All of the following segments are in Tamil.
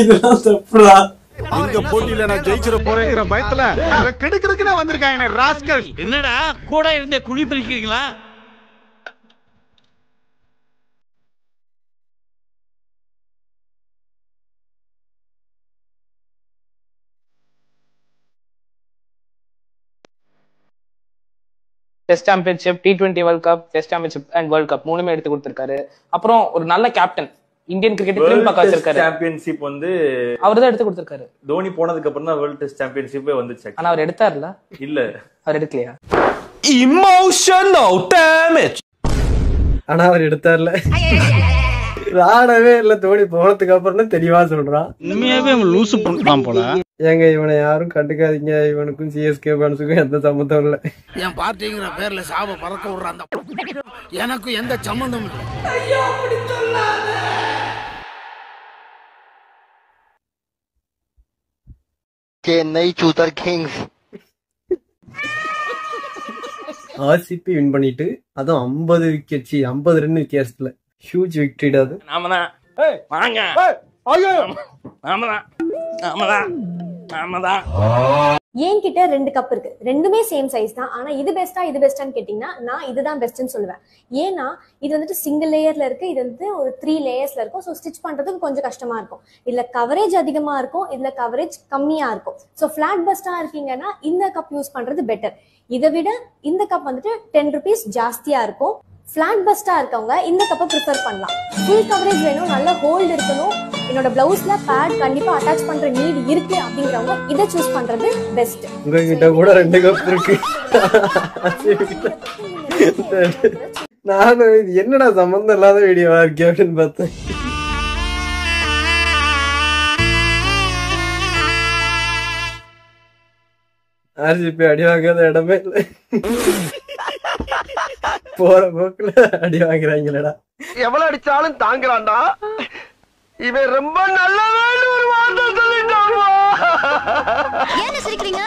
இதெல்லாம் தப்புடா. இந்த போட்டியில நான் ஜெயிச்சிட போறேங்கிற பயத்துல கெடுக்கிறதுக்குன்னு வந்திருக்காங்க ராஸ்கல். என்னடா கூட இருந்தே குழி பறிக்கிறீங்களா? Test championship, T20 world cup, test championship and world cup மூணுமே எடுத்து கொடுத்திருக்காரு. அப்புறம் ஒரு நல்ல கேப்டன், இந்தியன் கிரிக்கெட் திரும்பி பார்க்க வச்சிருக்காரு. சாம்பியன்ஷிப் வந்து அவர்தான் எடுத்து கொடுத்திருக்காரு. தோனி போனதுக்கு அப்புறம் தான் வேர்ல்ட் டெஸ்ட் சாம்பியன்ஷிப்பே வந்துச்சு. ஆனா அவர் எடுத்தார்ல? இல்ல, அவர் எடுக்கலையா? Emotional damage. ஆனா அவர் எடுத்தார்ல. ஆடவே இல்ல. தோனி போனதுக்கு அப்புறம் தெளிவா சொல்றான். உண்மையாவே அவன் லூசு பண்ணலாம் போல. ஏங்க இவனை யாரும் கண்டுக்காதீங்க, இவனுக்கும் சிஎஸ்கே ஃபேன்ஸுக்கும் எந்த சம்மந்தம் இல்ல. என் பார்ட்டிங்கிற பேர்ல சாப பறக்க விடுற அந்த எனக்கு எந்த சம்மந்தமும் இல்லை. चेन्नई चूतर किंग्स ஆர்சிபி வின் பண்ணிட்டு அதுவும் 50 விக்கெட் 50 ரன் வித்தியாசத்துல ஹியூஜ் விக்டரி. அது நாமதான் வாங்க. என்கிட்ட 2 கப் இருக்கு, ரெண்டுமே சேம் சைஸ் தான். ஆனா இது பெஸ்டா இது பெஸ்டான்னு கேட்டீங்கன்னா நான் இதுதான் பெஸ்ட்னு சொல்லுவேன். ஏன்னா இது வந்துட்டு சிங்கிள் லேயர்ல இருக்கு, இது வந்து ஒரு 3 லேயர்ஸ்ல இருக்கும். ஸோ ஸ்டிச் பண்றதுக்கு கொஞ்சம் கஷ்டமா இருக்கும். இதுல கவரேஜ் அதிகமா இருக்கும், இதுல கவரேஜ் கம்மியா இருக்கும். ஸோ பிளாட் பெஸ்டா இருக்கீங்கன்னா இந்த கப் யூஸ் பண்றது பெட்டர். இதை விட இந்த கப் வந்துட்டு 10 rupees ஜாஸ்தியா இருக்கும். பிளாட் பெஸ்டா இருக்கவங்க இந்த கப்பை ப்ரிஃபர் பண்ணலாம். ஃபுல் கவரேஜ் வேணும், நல்ல ஹோல்டு இருக்கணும், என்னோட பிளவுஸ்ல பேட் கண்டிப்பா அட்டாச் பண்ற நீட் இருக்கு அப்படிங்கிறவங்க இதை சூஸ் பண்றது பெஸ்ட். உங்ககிட்ட கூட 2 கப் இருக்கு. நானும் இது என்னடா சம்பந்தம் இல்லாத வீடியோவா இருக்கு அப்படின்னு பார்த்தேன். ஆர்சிபி அடி வாங்காத இடமே இல்லை. போற போக்குல அடி வாங்குறாங்களடா. எவ்வளவு அடிச்சாலும் தாங்குறான்டா இவன். ரொம்ப நல்லவன் ஒரு வார்த்தை சொல்லிட்டான். ஏன் சிரிக்கிறீங்க?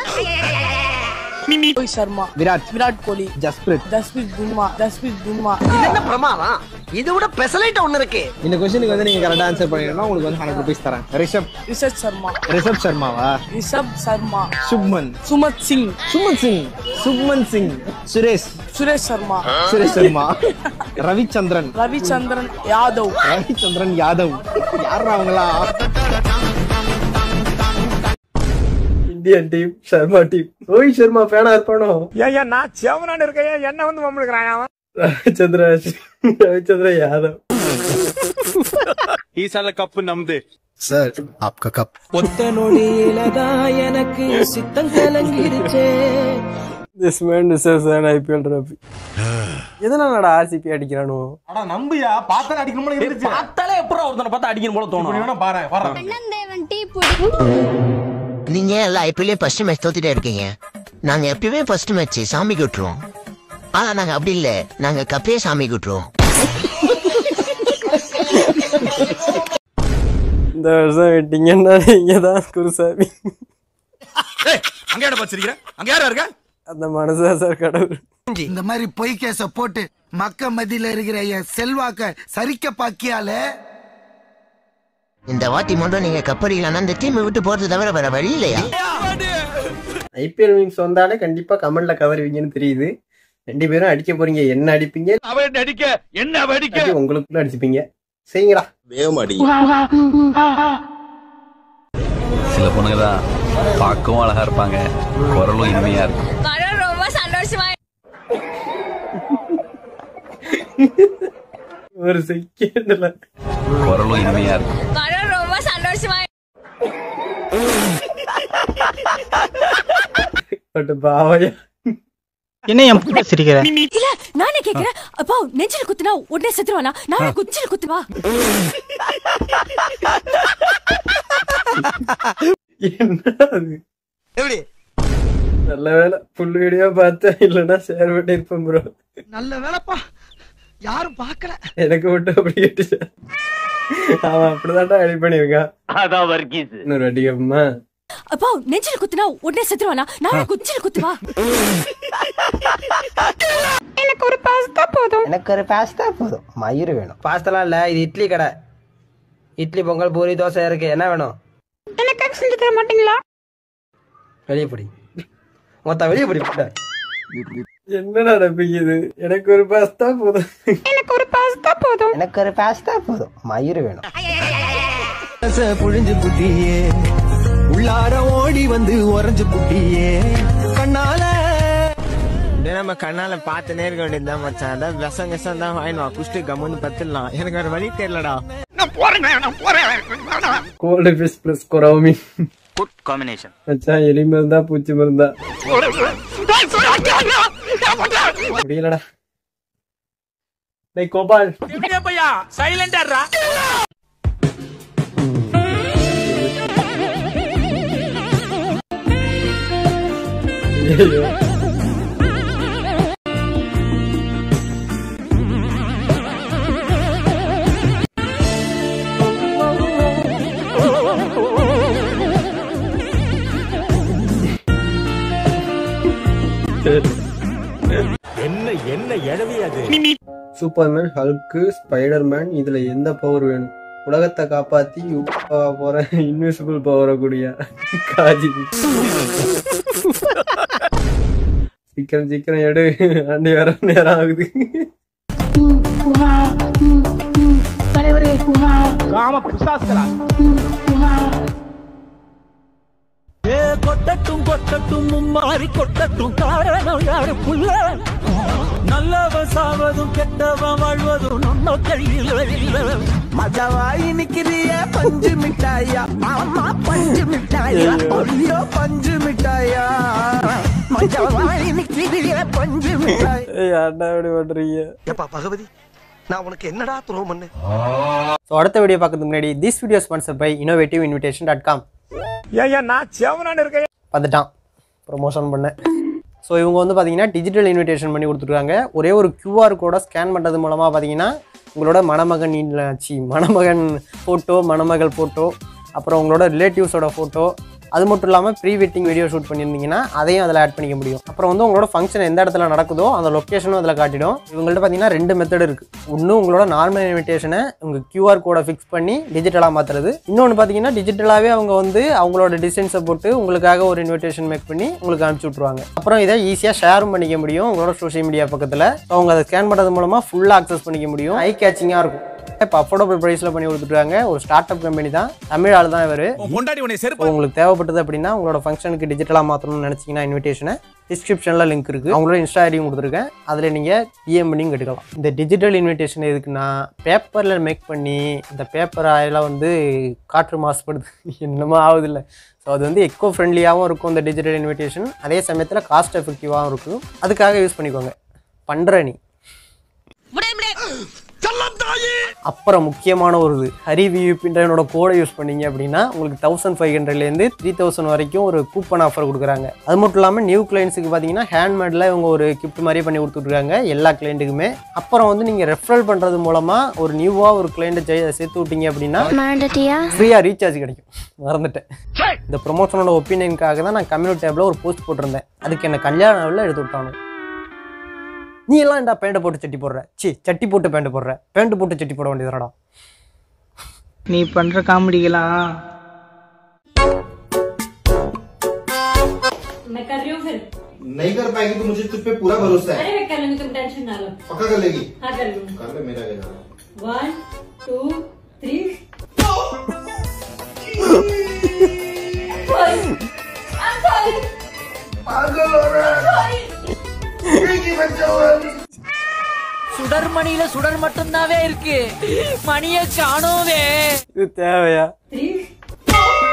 ரோஹித் சர்மா, விராட் கோலி, ஜஸ்பிரீத் பும்ரா. இது என்ன பிரமாதம்? இது விட பெசலைட் ஒண்ணு இருக்கு. இந்த क्वेश्चனுக்கு வந்து நீங்க கரெக்ட்டா ஆன்சர் பண்ணீங்கன்னா உங்களுக்கு வந்து 100 rupees தரேன். ரிஷப் சர்மாவா? சுமன் சிங், சுரேஷ் சர்மா, ரவிச்சந்திரன் யாதவ். யாரா அவங்களா? Indian team, Sharma team. Rohit Sharma ஃபேனா இருப்பானோ? ஏன் நான் சேவனான்னு இருக்கேன், என்ன வந்து மம்முழுக்கிறான். ரவிச்சந்திரன் யாதவ். ஈசால கப்பு நம்து. சார் आपका கப். ஒத்த நொடியிலதா எனக்கு சித்தம் கலங்கிருச்சே. This man deserves an IPL trophy. எதனாலடா ஆர்சிபி அடிக்கிறானோ? அட நம்பியா, பார்த்தாலே அடிக்கணும் போல இருந்துச்சு. பார்த்தாலே எப்பறம் ஒருத்தனை பார்த்தா அடிக்கணும் போல தோணும். வேணா பாரு வர. அண்ணந்தேவன் டீ பொடி. நீங்க எல்லா ஐபிஎல்லையும் ஃபர்ஸ்ட் மேட்ச் தோத்துட்டே இருக்கீங்க. நாங்க எப்பயுமே ஃபர்ஸ்ட் மேட்ச் சாமிக்கு விட்டுருவோம். ஆனா நாங்க அப்படி இல்ல, நாங்க கப்பே சாமிக்கு விட்டுருவோம். இந்த வருஷம் விட்டீங்கன்னா நீங்க தான் குருசாமி. அங்க யார பாச்சிருக்கீங்க? அங்க யாரா இருக்க? அந்த மனசா சார் கடவுள். இந்த மாதிரி பொய் கேஸ போட்டு மக்க மதியில இருக்கிற செல்வாக்க சரிக்க பாக்கியால இந்த வாட்டி மட்டும் நீங்க கப்படிக்கலன்னா இந்த டீம் விட்டு போறது தவிர வேற வழி இல்லையா? ஐபிஎல் வின்ஸ் வந்தாலே கண்டிப்பா கமெண்ட்ல கவருவீங்கன்னு தெரியுது. 2 பேரும் அடிக்க போறீங்க. என்ன அடிப்பீங்க? அவன் அடிக்க என்ன அடிக்க உங்களுக்குள்ள அடிச்சுப்பீங்க. செய்யுங்கடா. வேகமாடி. சில பொண்ணுங்க தான் பார்க்கவும் அழகா இருப்பாங்க, குரலும் இனிமையா இருக்கும். ரொம்ப சந்தோஷமா. ஒரு செகண்ட்ல குரலும் இனிமையா இருக்கும். ரொம்ப சந்தோஷமா. பட் பாவையா என்ன என் சிரிக்கிற? இல்ல நானே கேக்குறேன். அப்பா நெஞ்சில குத்துனா உடனே செத்துருவானா? நான் குச்சில குத்துவா? எப்படி? நல்ல வேலை ஃபுல் வீடியோ பார்த்தேன், இல்லன்னா ஷேர் பண்ணி இருப்பேன் ப்ரோ. நல்ல வேலைப்பா, யாரும் பார்க்கல. எனக்கு மட்டும் அப்படி கேட்டுச்சு. அவன் அப்படிதான்டா ரெடி பண்ணிருக்கான். அதான் வர்க்கீஸ். இன்னொரு அடிக்கமா அப்பா நெஞ்சில குத்துனா உடனே செத்துருவானா? நான் குச்சில குத்துவா? எனக்கு ஒரு பாஸ்தா போதும். எனக்கு ஒரு பாஸ்தா போதும். மயிறு வேணும். பாஸ்தாலாம் இல்ல, இது இட்லி கடை. இட்லி, பொங்கல், பூரி, தோசை இருக்கு. என்ன வேணும்? எனக்கு செஞ்சு தர மாட்டீங்களா? வெளியே போடி. மொத்தம் வெளியே போடி. என்னடா நம்பிக்குது? எனக்கு ஒரு பாஸ்தா போதும். எனக்கு ஒரு பாஸ்தா போதும். எனக்கு ஒரு பாஸ்தா போதும். மயிறு வேணும். புழிஞ்சு புட்டியே உள்ளார ஓடி வந்து உறைஞ்சு புட்டியே கண்ணால நம்ம கண்ணால பார்த்து நேர்க வேண்டியதுதான் மச்சான். அதான் விஷம் விஷம் தான் வாங்கிடுவான். குஷ்டு கம்முன்னு பத்துடலாம். எனக்கு வேற வழி தெரியலடா. Gold fish plus gourami good combination. மச்சான் எலி மருந்தா பூச்சி மருந்தா? முடியலடா. டேய் கோபால், பையா சைலண்டா. என்ன என்ன எழவியாது? சூப்பர்மேன், ஹல்க்கு, ஸ்பைடர்மேன், இதுல எந்த பவர் வேணும்? உலகத்தை காப்பாத்தி போற இன்விசிபிள் பவர கூடிய காஜி. சீக்கிரம் சீக்கிரம் எடு, அண்டி வர நேரம் ஆகுது. காம பிசாசுகளா? கொட்டட்டும் கொட்டட்டும் மும்மாறி கொட்டட்டும், காரணம் யாரு புள்ள? நல்லவன் சாவதும் கெட்டவன் வாழ்வதும் நம்ம கையில். மஜாவாய் நிக்கிறிய பஞ்சு மிட்டாயா, மாமா பஞ்சு மிட்டாயா, ஐயோ பஞ்சு மிட்டாயா, மஜாவாய் நிக்கிறிய பஞ்சு மிட்டாய். அண்ணா எப்படி பண்றீங்க? ஏப்பா பகவதி, நான் உனக்கு என்னடா துரோகம் பண்ணேன்? அடுத்த வீடியோ பார்க்கறதுக்கு முன்னாடி this video sponsor by innovativeInvitation.com. நான் சேவனான இருக்கேன். பார்த்துட்டான் ப்ரொமோஷன் பண்ணேன். ஸோ இவங்க வந்து பார்த்தீங்கன்னா டிஜிட்டல் இன்விடேஷன் பண்ணி கொடுத்துருக்காங்க. ஒரே ஒரு QR கோடை ஸ்கேன் பண்ணுறது மூலமாக பார்த்தீங்கன்னா உங்களோட மணமகன் ஃபோட்டோ, மணமகள் ஃபோட்டோ, அப்புறம் உங்களோட ரிலேட்டிவ்ஸோட ஃபோட்டோ, அது மட்டும் இல்லாமல் ப்ரீ வெட்டிங் வீடியோ ஷூட் பண்ணியிருந்தீங்கன்னா அதையும் அதில் ஆட் பண்ணிக்க முடியும். அப்புறம் வந்து உங்களோட ஃபங்க்ஷன் எந்த இடத்துல நடக்குதோ அந்த லொக்கேஷனும் அதில் காட்டிடும். இவங்கள்ட்ட பார்த்தீங்கன்னா 2 மெத்தட் இருக்குது. ஒன்று உங்களோட நார்மல் இன்விடேஷனை உங்கள் QR கோடை ஃபிக்ஸ் பண்ணி டிஜிட்டலாக மாற்றுறது. இன்னொன்று பார்த்தீங்கன்னா டிஜிட்டலாகவே அவங்க வந்து அவங்களோட டிசைன்ஸை போட்டு உங்களுக்காக ஒரு இன்விடேஷன் மேக் பண்ணி உங்களுக்கு அனுப்பிச்சி விட்ருவாங்க. அப்புறம் இதை ஈஸியாக ஷேரும் பண்ணிக்க முடியும் உங்களோட சோஷியல் மீடியா பக்கத்தில். அவங்க அதை ஸ்கேன் பண்ணுறது மூலமாக ஃபுல்லாக அக்சஸ் பண்ணிக்க முடியும். ஐ கேச்சிங்காக இருக்கும். இப்போ அஃபோர்டபுள் ப்ரைஸில் பண்ணி கொடுத்துருக்காங்க. ஒரு ஸ்டார்ட் அப் கம்பெனி தான், தமிழ் ஆள் தான் இவர். உங்களுக்கு தேவைப்பட்டது அப்படின்னா உங்களோட ஃபங்க்ஷனுக்கு டிஜிட்டலாக மாற்றணும்னு நினச்சிங்கன்னா இன்விடேஷனை டிஸ்கிரிப்ஷனில் லிங்க் இருக்குது. அவங்களோட இன்ஸ்டா ஐடியும் கொடுத்துருக்கேன். அதில் நீங்கள் DM பண்ணியும் கட்டுக்கலாம். இந்த டிஜிட்டல் இன்விடேஷன் எதுக்குன்னா பேப்பரில் மேக் பண்ணி இந்த பேப்பர் ஆயில் வந்து காற்று மாசுபடுது என்னமோ ஆகுதில்லை. ஸோ அது வந்து எக்கோ ஃப்ரெண்ட்லியாகவும் இருக்கும் இந்த டிஜிட்டல் இன்விடேஷன். அதே சமயத்தில் காஸ்ட் எஃபெக்டிவாகவும் இருக்கும். அதுக்காக யூஸ் பண்ணிக்கோங்க. பண்ணுற நீ. அப்புறம் முக்கியமான ஒரு ஹரிவியூபின்ற என்னோட கோடை யூஸ் பண்ணீங்க அப்படின்னா உங்களுக்கு 1500லேருந்து 3000 வரைக்கும் ஒரு கூப்பன் ஆஃபர் கொடுக்குறாங்க. அது மட்டும் இல்லாமல் நியூ கிளைண்ட்ஸுக்கு பார்த்தீங்கன்னா ஹேண்ட்மேடில் இவங்க ஒரு கிஃப்ட் மாதிரி பண்ணி கொடுத்துட்ருக்காங்க எல்லா கிளைண்ட்டுக்குமே. அப்புறம் வந்து நீங்கள் ரெஃபரல் பண்ணுறது மூலமாக ஒரு நியூவாக ஒரு கிளைண்ட்டை சேர்த்து விட்டீங்க அப்படின்னா ஃப்ரீயாக ரீசார்ஜ் கிடைக்கும். மறந்துட்டேன். இந்த ப்ரொமோஷனோட ஒப்பீனியனுக்காக தான் நான் கம்யூனிட்டி டேப்பில் ஒரு போஸ்ட் போட்டிருந்தேன். அதுக்கு என்ன கல்யாணம் எடுத்து விட்டானு. நீ எல்லாம் என்ன பேண்ட் போட்டு சட்டி போடுற? சட்டி போட்டு பேண்ட் போடுற? பேண்ட் போட்டு சட்டி போட வேண்டியதுடா. நீ பண்ற காமெடிகளா? मैं कर रही हूँ फिर। नहीं कर पाएगी तो मुझे तुझ पे पूरा भरोसा है। अरे मैं कर लूंगी, तुम टेंशन ना लो। पक्का कर लेगी? हाँ कर लूंगी। कर ले, मेरा क्या? 1 2 3 पागल हो रहा है। சுடர்மணியில சுடர் மட்டும்தாவே இருக்கு, மணிய காணோவே. இது தேவையா?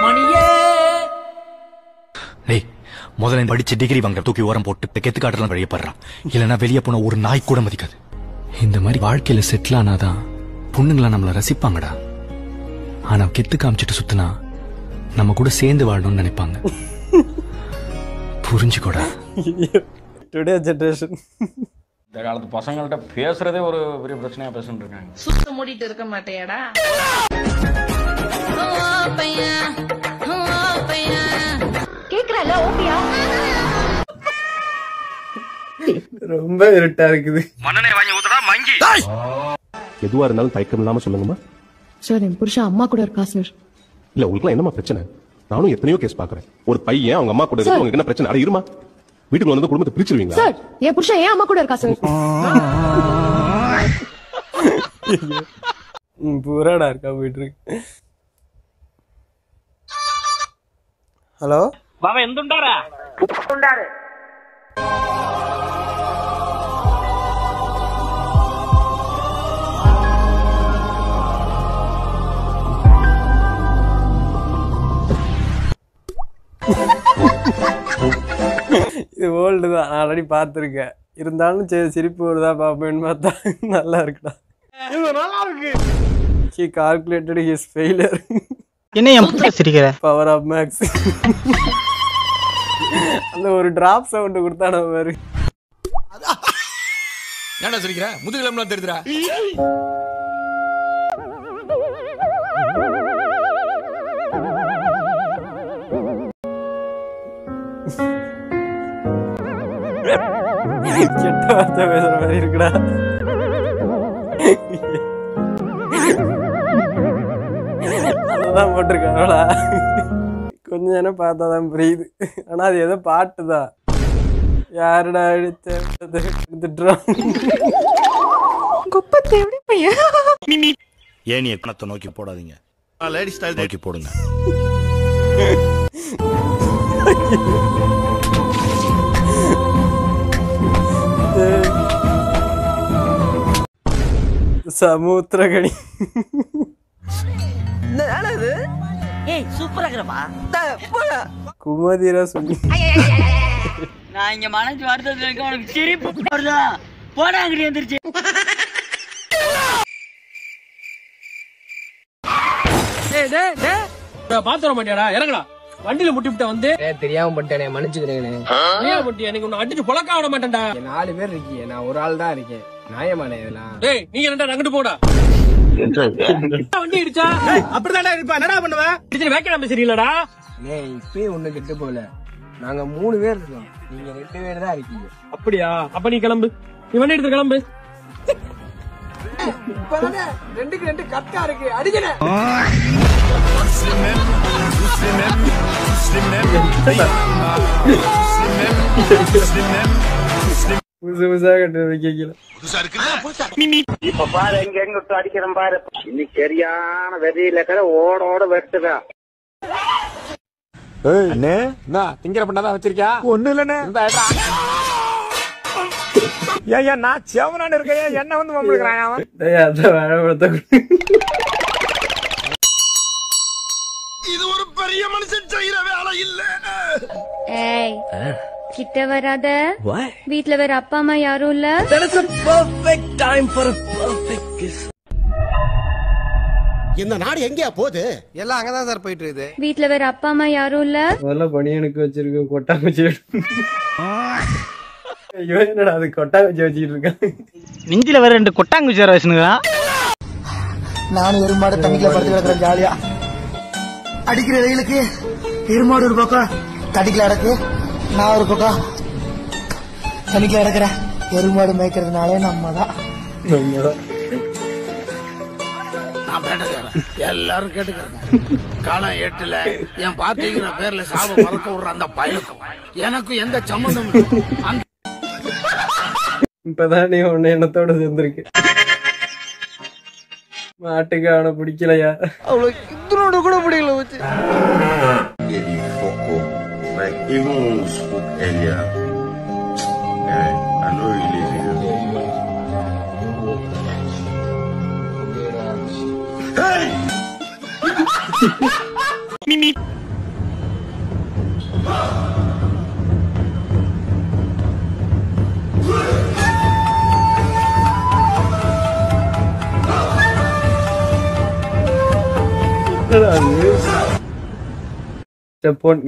மணியே முதல்ல படிச்சு டிகிரி வாங்க தூக்கி ஓரம் போட்டு கெத்து காட்டலாம் வழியப்படுறான். இல்லைன்னா வெளியே போன ஒரு நாய் கூட மதிக்காது. இந்த மாதிரி வாழ்க்கையில செட்டில் ஆனாதான் பொண்ணுங்களா நம்மள ரசிப்பாங்கடா. ஆனா கெத்து காமிச்சிட்டு சுத்தினா நம்ம கூட சேர்ந்து வாழணும்னு நினைப்பாங்க. புரிஞ்சுக்கோடா. டுடே ஜெனரேஷன் இந்த காலத்து பசங்கள்ட்ட பேசுறதே ஒரு பெரிய பிரச்சனையா பேசிட்டு இருக்காங்க. சுத்த மூடிட்டு இருக்க மாட்டேடா. ரொம்ப இருட்டா இருக்குது. எதுவா இருந்தாலும் தயக்கம் இல்லாம சொல்லுங்கம்மா. சார் என் புருஷன் அம்மா கூட இருக்கா சார். இல்ல உங்களுக்கு என்னமா பிரச்சனை? நானும் எத்தனையோ கேஸ் பாக்குறேன். ஒரு பையன் அவங்க அம்மா கூட இருக்கு, உங்களுக்கு என்ன பிரச்சனை? அட இருமா, வீட்டுக்குள்ள வந்து குடும்பத்தை பிரிச்சிருவீங்களா? சார் என் புருஷன் ஏன் அம்மா கூட இருக்கா சார். பூராடா இருக்கா போயிட்டு இருக்கு. ஹலோ బాబా ఎందుంటారా ఉండారు இது ஓல்டு தான், ஆல்ரெடி பார்த்துருக்கேன். இருந்தாலும் சரி சிரிப்பு வருதா பாப்பேன்னு பார்த்தா நல்லா இருக்குடா. நல்லா இருக்கு. He calculated his failure. என்ன என் சிரிக்கிற? Power of max. அந்த ஒரு டிராப் சவுண்ட் கொடுத்தான பாரு. ஏன்டா சிரிக்கிற? முதுகுலம்லாம் தெரியுதுடா. கெட்ட வார்த்தை பேசுற மாதிரி இருக்குடா. அதான் போட்டிருக்காங்களா? கொஞ்ச நேரம் பார்த்தாதான் புரியுது. ஆனா அது ஏதோ பாட்டுதான். யாருடா எடுத்துட்டான்? ஏனிய கணத்தை நோக்கி போடாதீங்க, லேடி ஸ்டைல் நோக்கி போடுங்க. சமுத்திரகணி. ஏய் சூப்பரா இருக்கறப்பா. குமதிரா சொல்லி நான் இங்க மனசு வருது உனக்கு சிரிப்பு வருதா? போடா அங்கடி வந்துருச்சு. டேய் டேய் டேய் பாத்து வர மாட்டியாடா? இறங்கடா. வண்டியில முட்டிவிட்ட வந்து தெரியாம பண்ணிட்டேனே, மன்னிச்சுக்கிறேனே. ஏன் முட்டி? எனக்கு உன்னை அடிச்சு பொளக்க விட மாட்டேன்டா. 4 பேர் இருக்கீங்க, நான் ஒரு ஆள் தான் இருக்கேன். நியாயமானே இதெல்லாம்? டேய் நீங்க ரெண்டா அங்கிட்டு போடா. வண்டி இடிச்சா அப்படிதான்டா இருப்பா. என்னடா பண்ணுவ? இடிச்சு வேக்கடாம சரியில்லடா. ஏய் இப்பயே ஒண்ணு கெட்டு போல. நாங்க 3 பேர் இருக்கோம், நீங்க 2 பேர் தான் இருக்கீங்க. அப்படியா? அப்ப நீ கிளம்பு, நீ வண்டி எடுத்து கிளம்பு. இப்பதானே 2க்கு 2 கட்டா இருக்கு, அடிக்கிறேன். புதுசு புதுசா கட்டு வைக்கல. இப்ப பாரு எங்க எங்க விட்டு அடிக்கிறேன் பாரு. இன்னைக்கு சரியான வெறியில இருக்கிற ஓட வெட்டுதா. அண்ணே திங்கிற பண்ணாதான் வச்சிருக்கியா? ஒண்ணு இல்லண்ணே. ஏன் நான் செவனான்னு இருக்கேன், என்ன வந்து மம்பிடுக்கிறான் அவன். இது ஒரு பெரிய மனுஷன் செய்யற வேலை இல்ல. ஏய் கிட்ட வராத. வீட்ல வேற அப்பா அம்மா யாரும் இல்ல. That's a perfect time for a perfect kiss. இந்த நாடு எங்கயா போகுது? எல்லாம் அங்கதான் சார் போயிட்டு இருக்குது. வீட்ல வேற அப்பா அம்மா யாரும் இல்ல. முதல்ல பனியனுக்கு வச்சிருக்க கொட்டாங்குச்சி. ஐயோ என்னடா அது கொட்டாங்குச்சி வச்சுட்டு இருக்கான். நெஞ்சில வேற 2 கொட்டாங்குச்சி வேற வச்சுனுங்க. நானும் எருமாடு தண்ணிக்குள்ள படுத்து கிடக்குறேன் ஜாலியா. அடிக்கிற வெயிலுக்கு எருமாடு ஒரு பக்கம் தடிக்கல கிடக்கு, நான் ஒரு பக்கம் தண்ணிக்குள்ள கிடக்குறேன். எருமாடு மேய்க்கிறதுனாலே நம்ம தான். எல்லாரும் கேட்டுக்கிறேன். காலம் 8ல என் பாத்தீங்கிற பேர்ல சாவ மறக்க விடுற அந்த பயலுக்கும் எனக்கும் எந்த சம்பந்தம் இல்லை. இப்பதான் நீ உன்னை எண்ணத்தோட சேர்ந்திருக்கு. மாட்டுக்கு அவனை பிடிக்கலையா? அவ்வளவு இதனோட கூட பிடிக்கல வச்சு. Like even when we spoke earlier, I know you live here. Hey! Mimi.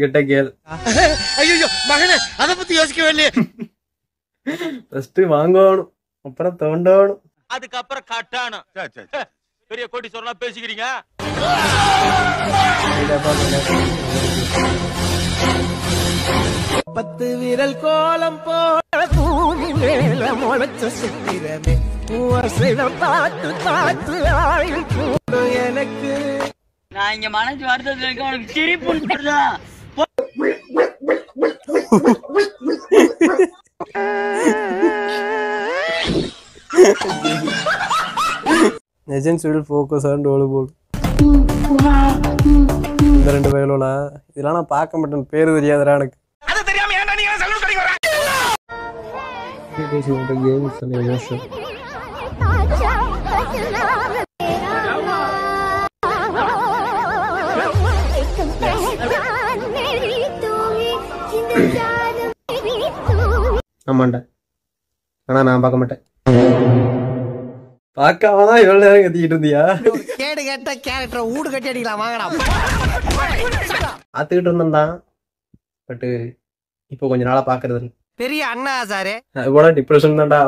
கெட்ட கேள். ஐயோ மகனே, அத பத்தி யோசிக்கவே இல்லையே. ஃபர்ஸ்ட் வாங்கணும், அப்புறம் தோண்டணும், அதுக்கப்புறம் கட்டணும். பெரிய கோட்டி சொன்னா பேசிக்கிறீங்க. பத்து விரல் கோலம் போல பூமி மேல முளைச்ச சித்திரமே பார்த்து பார்த்து ஆயுள் கூடும் எனக்கு. நான் இங்க மனசு வருத்தத்துல இருக்க உனக்கு சிரிப்பு வருதா? Legends will focus on volleyball. இந்த ரெண்டு வயலோல இதெல்லாம் நான் பார்க்க மாட்டேன், பேரு தெரியாதுடா எனக்கு. அது தெரியாம ஏன்டா நீங்க சல்யூட் கடி வர? This is the game is an emotion. ஆமாண்டா, ஆனா நான் பார்க்க மாட்டேன். பார்க்காம தான் இவ்வளவு நேரம் கத்திக்கிட்டு இருந்தியா? கேடு கேட்ட கேரக்டரை ஊடு கட்டி அடிக்கலாம் வாங்கடா. பார்த்துக்கிட்டு இருந்தேன்தான், பட் இப்போ கொஞ்ச நாளா பாக்குறது இல்லை. பெரிய அண்ணா சாரு அது கூட டிப்ரெஷன் தான்டா.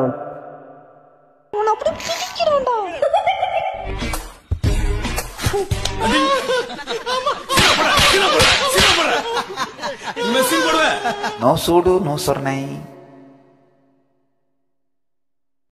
No sudu, no sornai.